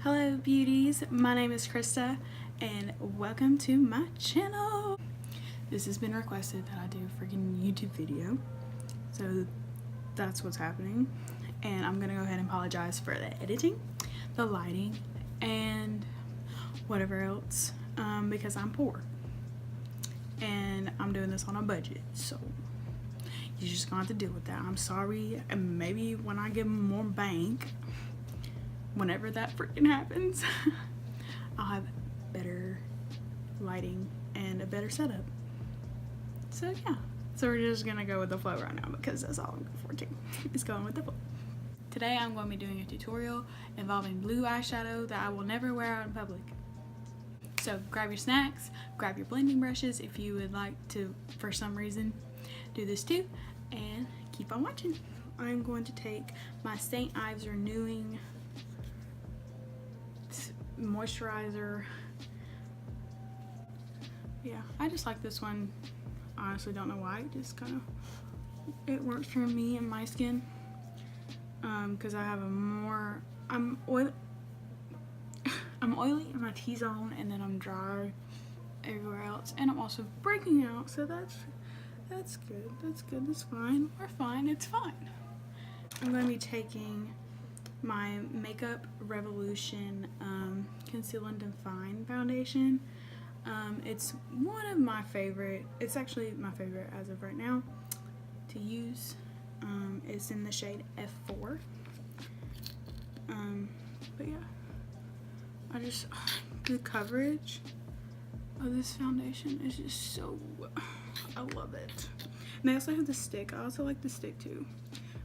Hello beauties, my name is Krista and welcome to my channel. This has been requested that I do a freaking YouTube video, so that's what's happening. And I'm gonna go ahead and apologize for the editing, the lighting, and whatever else, because I'm poor and I'm doing this on a budget, so you're just gonna have to deal with that. I'm sorry, and maybe when I get more bank, whenever that freaking happens, I'll have better lighting and a better setup. So yeah, so we're just gonna go with the flow right now because that's all I'm going for too. It's going with the flow. Today I'm going to be doing a tutorial involving blue eyeshadow that I will never wear out in public. So grab your snacks, grab your blending brushes if you would like to, for some reason, do this too, and keep on watching. I'm going to take my St. Ives Renewing moisturizer. Yeah, I just like this one. I honestly don't know why. It just kind of, it works for me and my skin, because I have a more, I'm oily in my T-zone, and then I'm dry everywhere else, and I'm also breaking out, so that's good. That's fine. We're fine. It's fine. I'm going to be taking my Makeup Revolution Conceal and Define foundation. It's one of my favorite, it's actually my favorite as of right now to use. It's in the shade F4. But yeah, the coverage of this foundation is just so, I love it. And they also have the stick. I also like the stick too,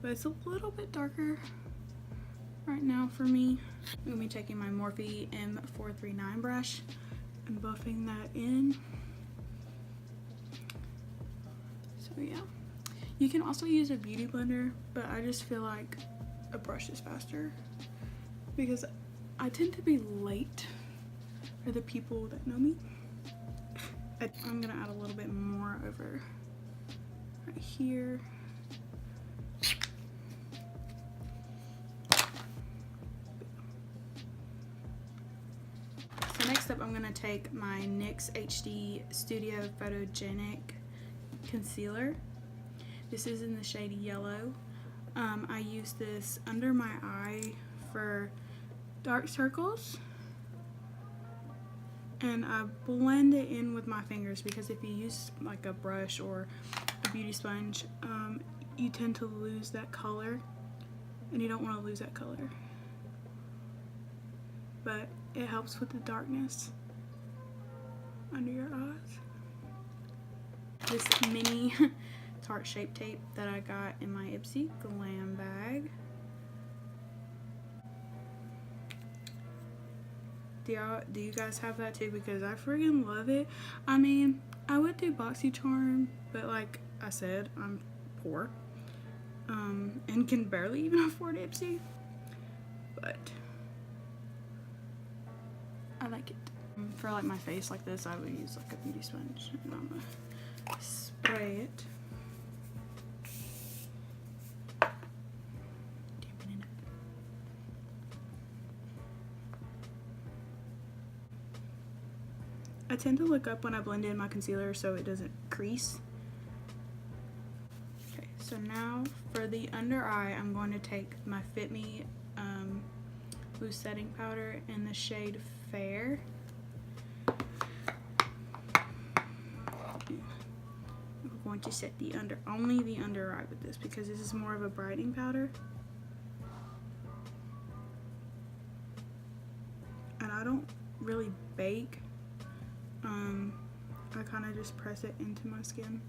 but it's a little bit darker right now for me. I'm going to be taking my Morphe M439 brush and buffing that in. So yeah, you can also use a beauty blender, but I just feel like a brush is faster because I tend to be late for the people that know me. I'm going to add a little bit more over right here. Next up, I'm going to take my NYX HD Studio Photogenic Concealer. This is in the shade Yellow. I use this under my eye for dark circles, and I blend it in with my fingers, because if you use like a brush or a beauty sponge, you tend to lose that color, and you don't want to lose that color. But it helps with the darkness under your eyes. This mini Tarte Shape Tape that I got in my Ipsy Glam bag. Do you guys have that too? Because I friggin' love it. I mean, I would do BoxyCharm, but like I said, I'm poor, and can barely even afford Ipsy. But I like it. For like my face like this, I would use like a beauty sponge, and I'm gonna spray it. Dampen it up. I tend to look up when I blend in my concealer so it doesn't crease. Okay, so now for the under eye, I'm going to take my Fit Me loose setting powder in the shade Fair. I'm going to set only the under eye with this, because this is more of a brightening powder. And I don't really bake. I kind of just press it into my skin.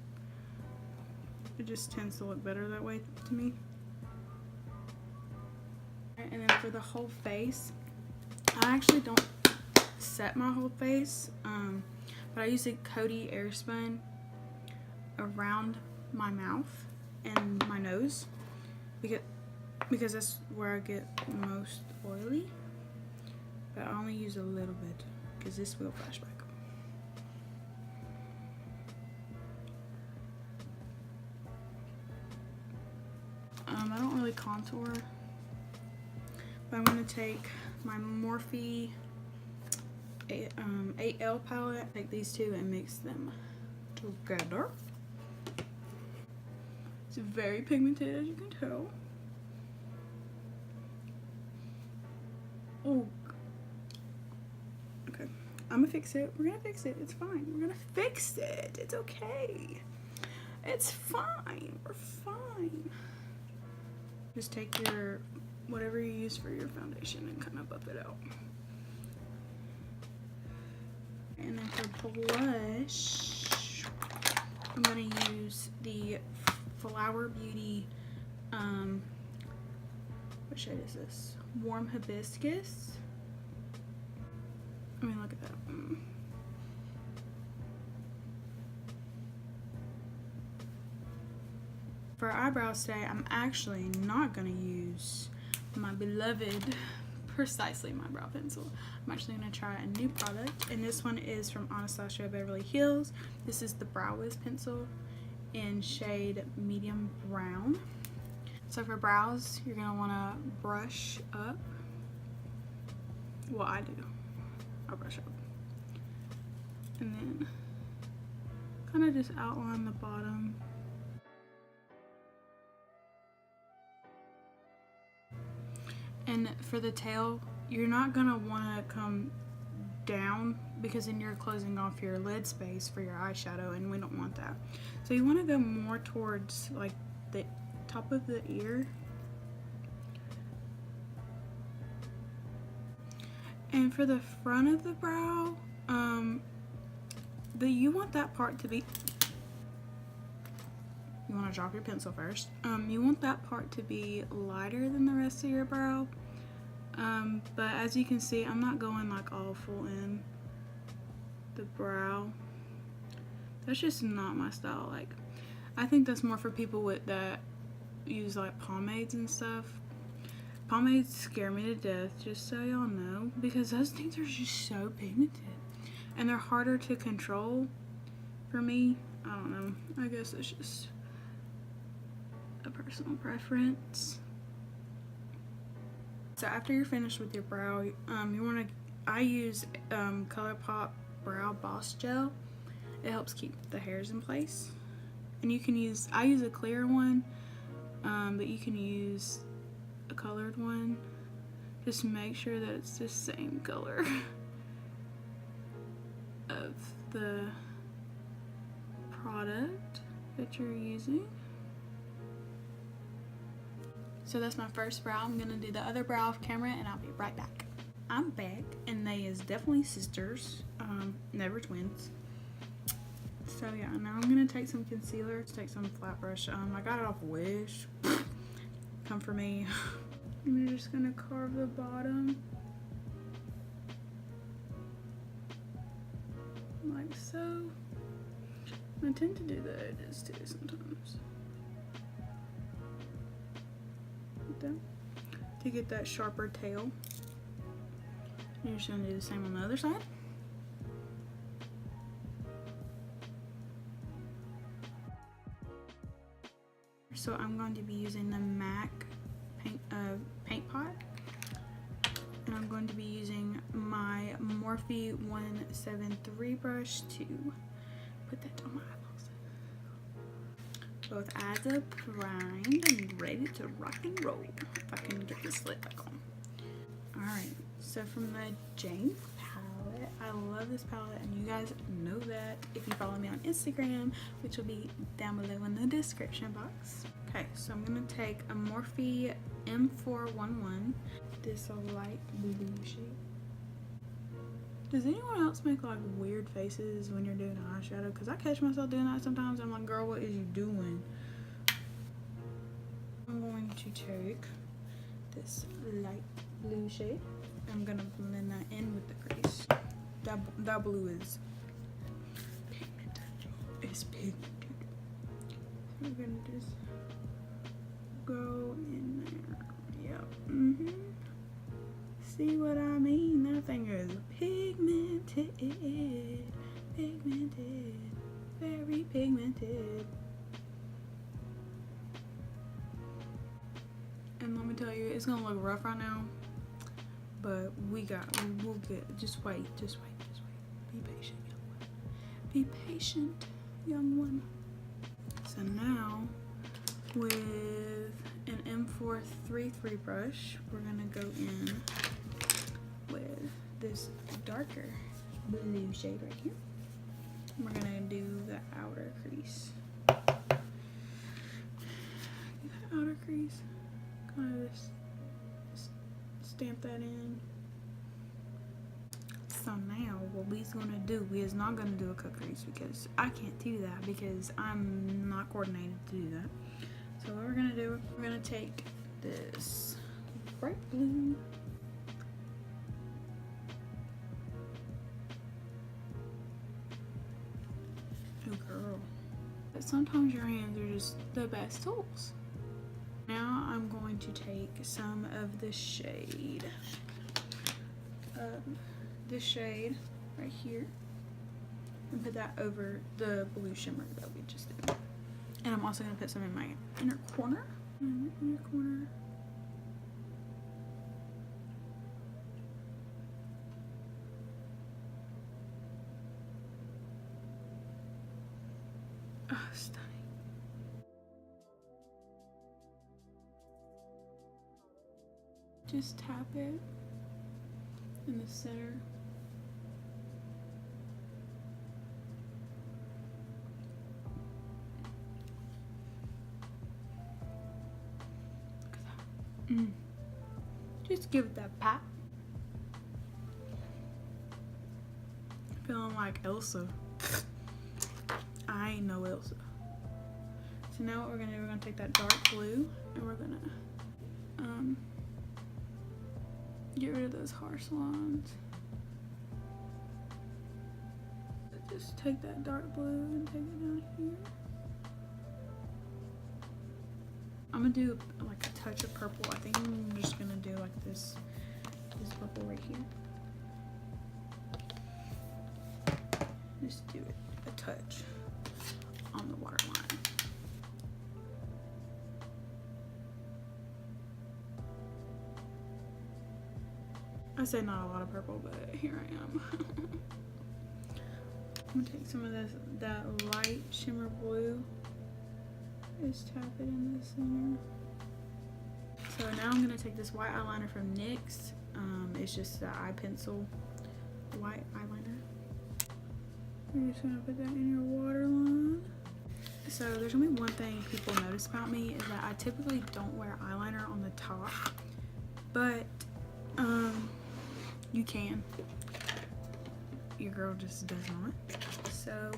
It just tends to look better that way to me. And then for the whole face, I actually don't set my whole face, but I use a Coty Airpsun around my mouth and my nose, because that's where I get most oily. But I only use a little bit because this will flash back. I don't really contour, but I'm going to take my Morphe 8L palette. Take these two and mix them together. It's very pigmented, as you can tell. Oh, okay. I'm gonna fix it. We're gonna fix it. It's fine. We're gonna fix it. It's okay. It's fine. We're fine. Just take your whatever you use for your foundation and kind of buff it out. And then for blush, I'm gonna use the Flower Beauty, what shade is this? Warm Hibiscus. I mean, look at that. For eyebrows today, I'm actually not gonna use my beloved Precisely My Brow Pencil. I'm actually gonna try a new product, and this one is from Anastasia Beverly Hills. This is the Brow Wiz pencil in shade medium brown. So for brows, you're gonna wanna brush up. Well, I do. I'll brush up. And then kind of just outline the bottom. And for the tail, you're not gonna wanna come down because then you're closing off your lid space for your eyeshadow, and we don't want that. So you wanna go more towards like the top of the ear. And for the front of the brow, you want that part to be, you want to drop your pencil first. You want that part to be lighter than the rest of your brow. But as you can see, I'm not going like all full in the brow. That's just not my style. Like, I think that's more for people that use like pomades and stuff. Pomades scare me to death, just so y'all know, because those things are just so pigmented and they're harder to control for me. I don't know, I guess it's just a personal preference. So after you're finished with your brow, I use Colourpop Brow Boss Gel. It helps keep the hairs in place. And you can use, I use a clear one, but you can use a colored one. Just make sure that it's the same color of the product that you're using. So that's my first brow. I'm gonna do the other brow off camera and I'll be right back. I'm back, and they is definitely sisters, never twins. So yeah, now I'm gonna take some concealer, take some flat brush. I got it off Wish. Come for me. I'm just gonna carve the bottom like so. I tend to do the edges too sometimes. Like that. To get that sharper tail. You're just gonna do the same on the other side. So I'm going to be using the MAC paint pot, and I'm going to be using my Morphe 173 brush to put that on my eyeballs. Both eyes are primed and ready to rock and roll. If I can get this lid back on. Alright, so from the Jane palette, I love this palette, and you guys know that if you follow me on Instagram, which will be down below in the description box. Okay, so I'm going to take a Morphe M411, this light blue shade. Does anyone else make like weird faces when you're doing eyeshadow? Because I catch myself doing that sometimes. I'm like, girl, what is you doing? I'm going to take this light blue shade. I'm going to blend that in with the crease. That blue is pigmented. It's pigmented. So we're going to just go in there. Yep. See what I mean? That thing is pigmented. Pigmented. Very pigmented. And let me tell you, it's gonna look rough right now, but we'll get, just wait. Be patient, young one. Be patient, young one. So now, with an M433 brush, we're gonna go in with this darker blue shade right here. We're gonna do the outer crease. Outer crease, kind of just stamp that in. So now what we's gonna do, we is not gonna do a cut crease because I can't do that because I'm not coordinated to do that. So what we're gonna do, we're gonna take this bright blue girl. But sometimes your hands are just the best tools. Now I'm going to take some of this shade right here and put that over the blue shimmer that we just did. And I'm also going to put some in my inner corner. Oh, stunning. Just tap it in the center. Look at that. Just give it that pop. Feeling like Elsa. I ain't no Elsa. So now what we're gonna do, we're gonna take that dark blue and we're gonna get rid of those harsh lines. Just take that dark blue and take it down here. I'm gonna do like a touch of purple. I think I'm just gonna do like this purple right here. Just do it a touch on the waterline. I say not a lot of purple, but here I am. I'm gonna take some of that light shimmer blue. Just tap it in the center. So now I'm gonna take this white eyeliner from NYX. It's just the eye pencil white eyeliner. You're just gonna put that in your waterline. So there's gonna be one thing people notice about me is that I typically don't wear eyeliner on the top, but you can. Your girl just does not. So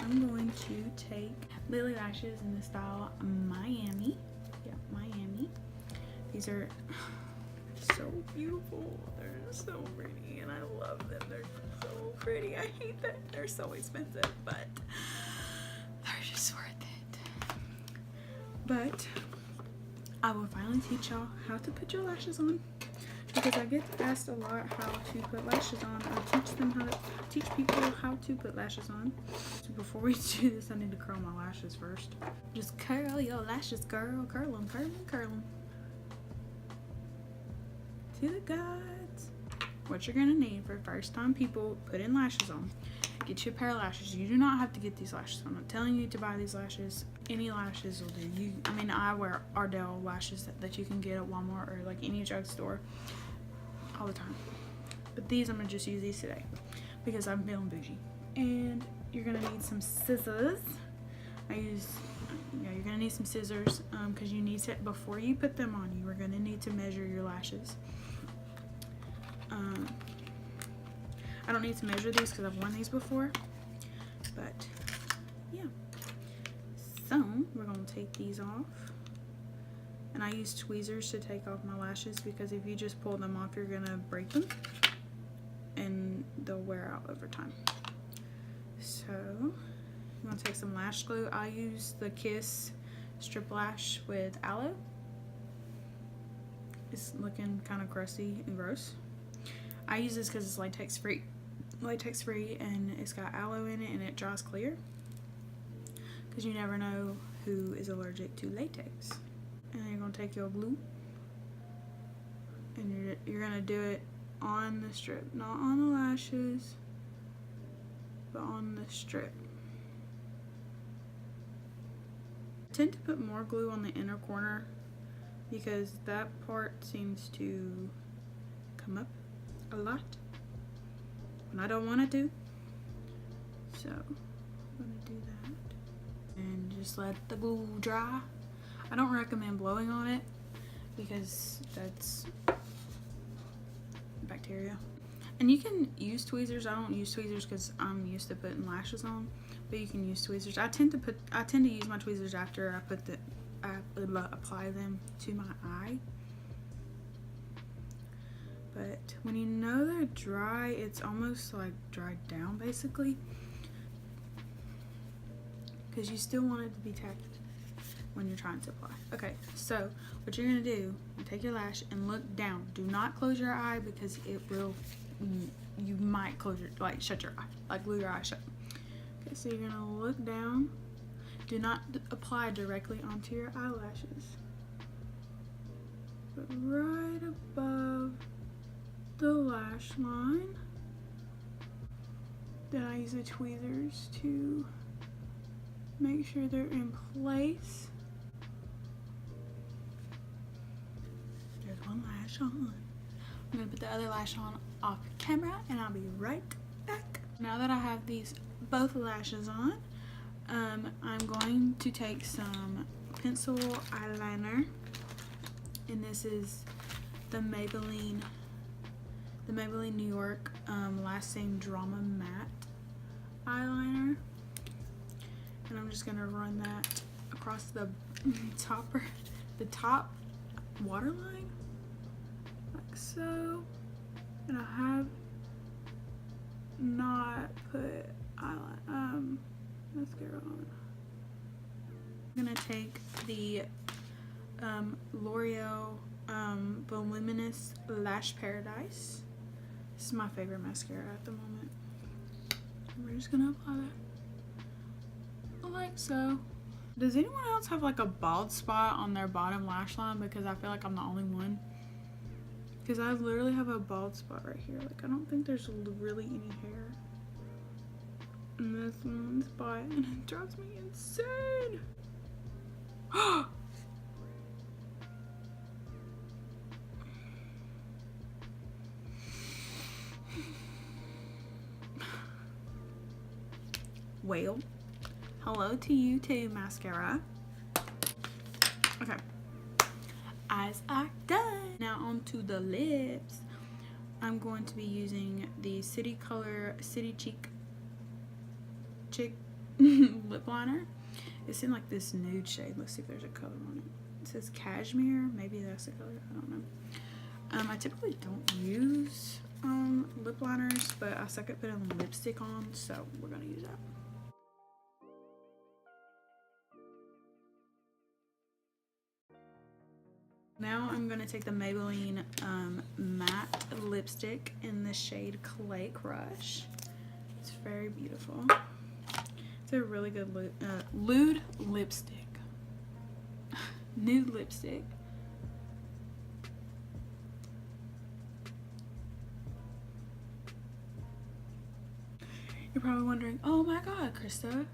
I'm going to take Lilly Lashes in the style Miami. Yeah, Miami. These are so beautiful. They're so pretty and I love them. They're so pretty. I hate that they're so expensive, but they're just worth it. But I will finally teach y'all how to put your lashes on, because I get asked a lot how to put lashes on, or teach people how to put lashes on. So before we do this, I need to curl my lashes first. Just curl your lashes, girl. Curl them, curl them, curl them. To the gods. What you're gonna need for first time people putting lashes on, get you a pair of lashes. You do not have to get these lashes. I'm not telling you to buy these lashes. Any lashes will do. I mean, I wear Ardell lashes that you can get at Walmart or like any drugstore all the time. But these, I'm gonna just use these today because I'm feeling bougie. And you're gonna need some scissors. You're gonna need some scissors because you need to, before you put them on, you are gonna need to measure your lashes. I don't need to measure these because I've worn these before, but yeah. So we're gonna take these off, and I use tweezers to take off my lashes because if you just pull them off, you're gonna break them and they'll wear out over time. So I'm gonna take some lash glue. I use the Kiss strip lash with aloe. It's looking kind of crusty and gross. I use this because it's latex free, and it's got aloe in it and it dries clear, because you never know who is allergic to latex. And then you're going to take your glue and you're going to do it on the strip, not on the lashes, but on the strip. I tend to put more glue on the inner corner because that part seems to come up a lot when I don't want it to. So I'm gonna do that and just let the glue dry. I don't recommend blowing on it because that's bacteria. And you can use tweezers. I don't use tweezers because I'm used to putting lashes on, but you can use tweezers. I tend to use my tweezers after I apply them to my eye. But when you know they're dry, it's almost like dried down basically, because you still want it to be tacky when you're trying to apply. Okay, so what you're gonna do, you take your lash and look down. Do not close your eye because it will, you might close your, like shut your eye, like glue your eye shut. Okay, so you're gonna look down. Do not apply directly onto your eyelashes, but right above the lash line. Then I use the tweezers to make sure they're in place. There's one lash on. I'm gonna put the other lash on off camera and I'll be right back. Now that I have these both lashes on, I'm going to take some pencil eyeliner, and this is the Maybelline New York Lasting Drama Matte eyeliner, and I'm just gonna run that across the top waterline like so. And I have not put mascara on. I'm gonna take the L'Oreal Voluminous Lash Paradise. This is my favorite mascara at the moment. We're just gonna apply that like so. Does anyone else have like a bald spot on their bottom lash line? Because I feel like I'm the only one. Because I literally have a bald spot right here. Like, I don't think there's really any hair in this one spot, and it drives me insane. Well, hello to you too, mascara. Okay, eyes are done. Now onto the lips. I'm going to be using the City Color City Chic lip liner. It's in like this nude shade. Let's see if there's a color on it. It says cashmere. Maybe that's the color. I don't know. I typically don't use lip liners, but I suck at putting lipstick on, so we're gonna use that. Now I'm going to take the Maybelline matte lipstick in the shade Clay Crush. It's very beautiful. It's a really good nude lipstick. Nude lipstick. You're probably wondering, oh my god, Krista,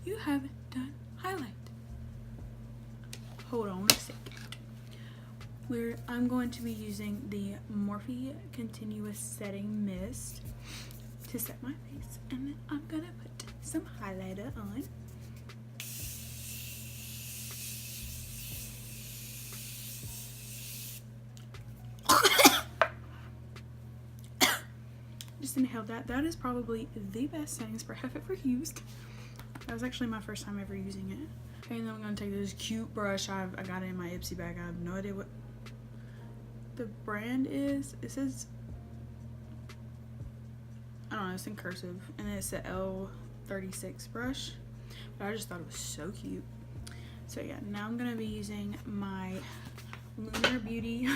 you haven't done highlight. Hold on a second. I'm going to be using the Morphe Continuous Setting Mist to set my face, and then I'm gonna put some highlighter on. Just inhaled that. That is probably the best setting spray I've ever used. That was actually my first time ever using it. Okay, and then I'm gonna take this cute brush. I got it in my Ipsy bag. I have no idea what the brand is. It says, I don't know, it's in cursive, and then it's the L36 brush, but I just thought it was so cute. So yeah, now I'm gonna be using my Lunar Beauty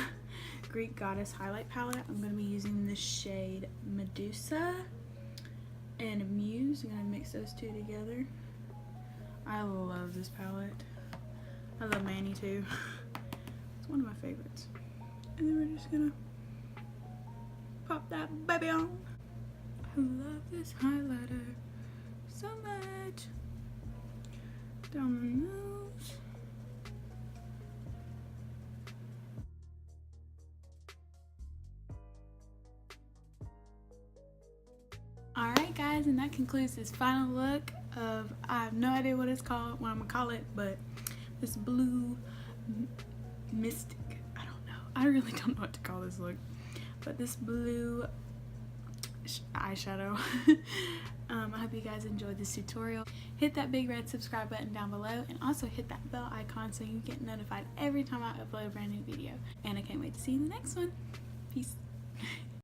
Greek Goddess highlight palette. I'm gonna be using the shade Medusa and Muse. I'm gonna mix those two together. I love this palette. I love Manny too. It's one of my favorites. And then we're just gonna pop that baby on. I love this highlighter so much. Down the nose. Alright guys, and that concludes this final look of, I have no idea what it's called, what I'm gonna call it, but this blue mystic, I don't know. I really don't know what to call this look. But this blue eyeshadow. I hope you guys enjoyed this tutorial. Hit that big red subscribe button down below, and also hit that bell icon so you get notified every time I upload a brand new video. And I can't wait to see you in the next one. Peace.